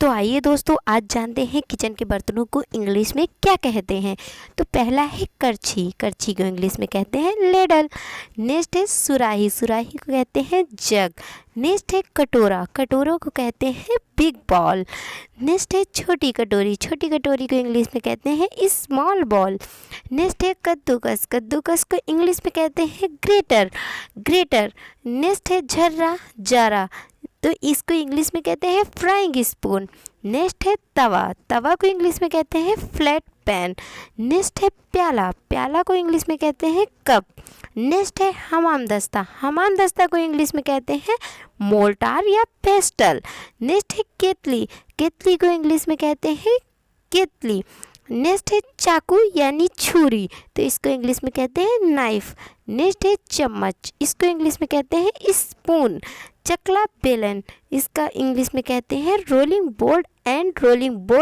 तो आइए दोस्तों, आज जानते हैं किचन के बर्तनों को इंग्लिश में क्या कहते हैं। तो पहला है करछी। करछी को इंग्लिश में कहते हैं लेडल। नेक्स्ट है सुराही। सुराही को कहते हैं जग। नेक्स्ट है कटोरा। कटोरों को कहते हैं बिग बॉल। नेक्स्ट है छोटी कटोरी। छोटी कटोरी को इंग्लिश में कहते हैं स्मॉल बॉल। नेक्स्ट है कद्दूकस। कद्दूकस को इंग्लिश में कहते हैं ग्रेटर। ग्रेटर। नेक्स्ट है झर्रा। जारा, तो इसको इंग्लिश में कहते हैं फ्राइंग स्पून। नेक्स्ट है तवा। तवा को इंग्लिश में कहते हैं फ्लैट पैन। नेक्स्ट है प्याला। प्याला को इंग्लिश में कहते हैं कप। नेक्स्ट है हमाम दस्ता। हमाम दस्ता को इंग्लिश में कहते हैं मोर्टार या पेस्टल। नेक्स्ट है केतली। केतली को इंग्लिश में कहते हैं केतली। नेक्स्ट है चाकू यानी छुरी, तो इसको इंग्लिश में कहते हैं नाइफ। नेक्स्ट है चम्मच। इसको इंग्लिश में कहते हैं स्पून। चकला बेलन, इसका इंग्लिश में कहते हैं rolling board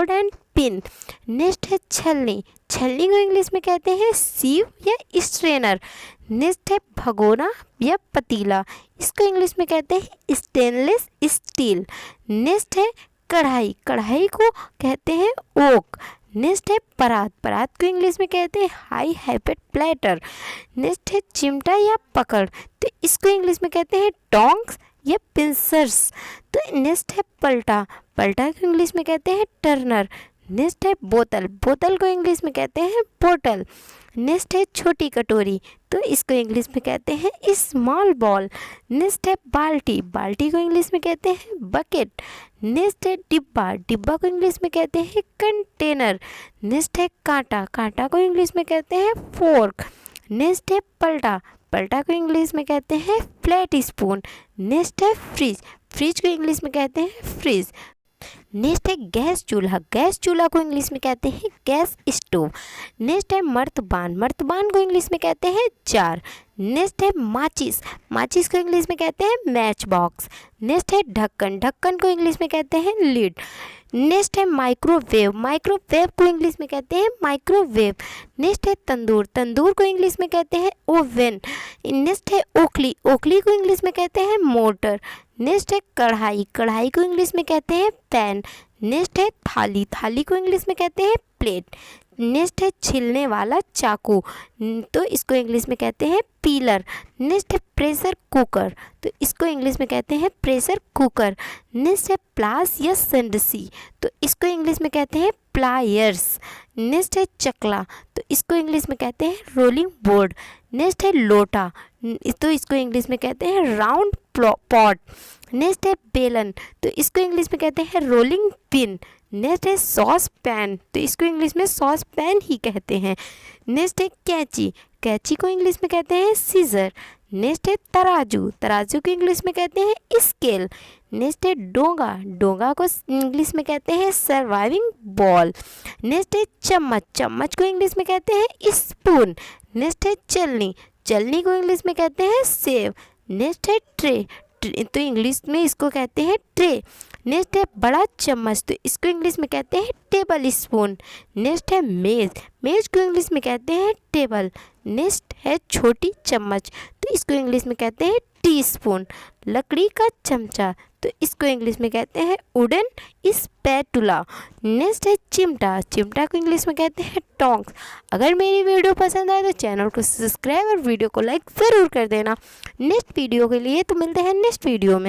and pin. Next है छलनी। छलनी को इंग्लिश में कहते हैं सीव या स्ट्रेनर। नेक्स्ट है भगोना या पतीला, इसको इंग्लिश में कहते हैं स्टेनलेस स्टील। नेक्स्ट है कढ़ाई। कढ़ाई को कहते हैं ओक। नेक्स्ट है परात। परात को इंग्लिश में कहते हैं हाई हाइपेट प्लेटर। नेक्स्ट है चिमटा या पकड़, तो इसको इंग्लिश में कहते हैं टोंग्स या पिंसर्स। तो नेक्स्ट है पलटा। पलटा को इंग्लिश में कहते हैं टर्नर। नेक्स्ट है बोतल। बोतल को इंग्लिश में कहते हैं बोतल। नेक्स्ट है छोटी कटोरी, तो इसको इंग्लिश में कहते हैं स्मॉल बॉल। नेक्स्ट है बाल्टी। बाल्टी को इंग्लिश में कहते हैं बकेट। नेक्स्ट है डिब्बा। डिब्बा को इंग्लिश में कहते हैं कंटेनर। नेक्स्ट है कांटा। कांटा को इंग्लिश में कहते हैं फोर्क। नेक्स्ट है पलटा। पलटा को इंग्लिश में कहते हैं फ्लैट स्पून। नेक्स्ट है फ्रिज। फ्रिज को इंग्लिश में कहते हैं फ्रिज। नेक्स्ट है गैस चूल्हा। गैस चूल्हा को इंग्लिश में कहते हैं गैस स्टोव। नेक्स्ट है मर्तबान। मर्तबान को इंग्लिश में कहते हैं जार। नेक्स्ट है माचिस। माचिस को इंग्लिश में कहते हैं मैच बॉक्स। नेक्स्ट है ढक्कन। ढक्कन को इंग्लिश में कहते हैं लिड। नेक्स्ट है माइक्रोवेव। माइक्रोवेव को इंग्लिश में कहते हैं माइक्रोवेव। नेक्स्ट है तंदूर। तंदूर को इंग्लिश में कहते हैं ओवन। नेक्स्ट है ओखली। ओखली को इंग्लिश में कहते हैं मोटर। नेक्स्ट है कढ़ाई। कढ़ाई को इंग्लिश में कहते हैं पैन। नेक्स्ट है थाली। थाली को इंग्लिश में कहते हैं प्लेट। नेक्स्ट है छिलने वाला चाकू, तो इसको इंग्लिश में कहते हैं पीलर। नेक्स्ट है प्रेशर कुकर, तो इसको इंग्लिश में कहते हैं प्रेशर कुकर। नेक्स्ट है प्लास या संडसी, तो इसको इंग्लिश में कहते हैं प्लायर्स। नेक्स्ट है चकला, तो इसको इंग्लिश में कहते हैं रोलिंग बोर्ड। नेक्स्ट है लोटा, तो इसको इंग्लिश में कहते हैं राउंड पॉट। नेक्स्ट है बेलन, तो इसको इंग्लिश में कहते हैं रोलिंग पिन। नेक्स्ट है सॉस पैन, तो इसको इंग्लिश में सॉस पैन ही कहते हैं। नेक्स्ट है कैंची। कैंची को इंग्लिश में कहते हैं सीजर। नेक्स्ट है तराजू। तराजू को इंग्लिश में कहते हैं स्केल। नेक्स्ट है डोंगा। डोंगा को इंग्लिश में कहते हैं सर्वाइविंग बॉल। नेक्स्ट है चम्मच। चम्मच को इंग्लिश में कहते हैं स्पून। नेक्स्ट है चलनी। चलनी को इंग्लिश में कहते हैं सेव। नेक्स्ट है ट्रे, तो इंग्लिश में इसको कहते हैं ट्रे। नेक्स्ट है बड़ा चम्मच, तो इसको इंग्लिश में कहते हैं टेबल स्पून। नेक्स्ट है मेज। मेज को इंग्लिश में कहते हैं टेबल। नेक्स्ट है छोटी चम्मच, तो इसको इंग्लिश में कहते हैं टी स्पून। लकड़ी का चमचा, तो इसको इंग्लिश में कहते हैं वुडन स्पैटुला। नेक्स्ट है चिमटा। चिमटा को इंग्लिश में कहते हैं टोंग्स। अगर मेरी वीडियो पसंद आए तो चैनल को सब्सक्राइब और वीडियो को लाइक ज़रूर कर देना। नेक्स्ट वीडियो के लिए तो मिलते हैं नेक्स्ट वीडियो में।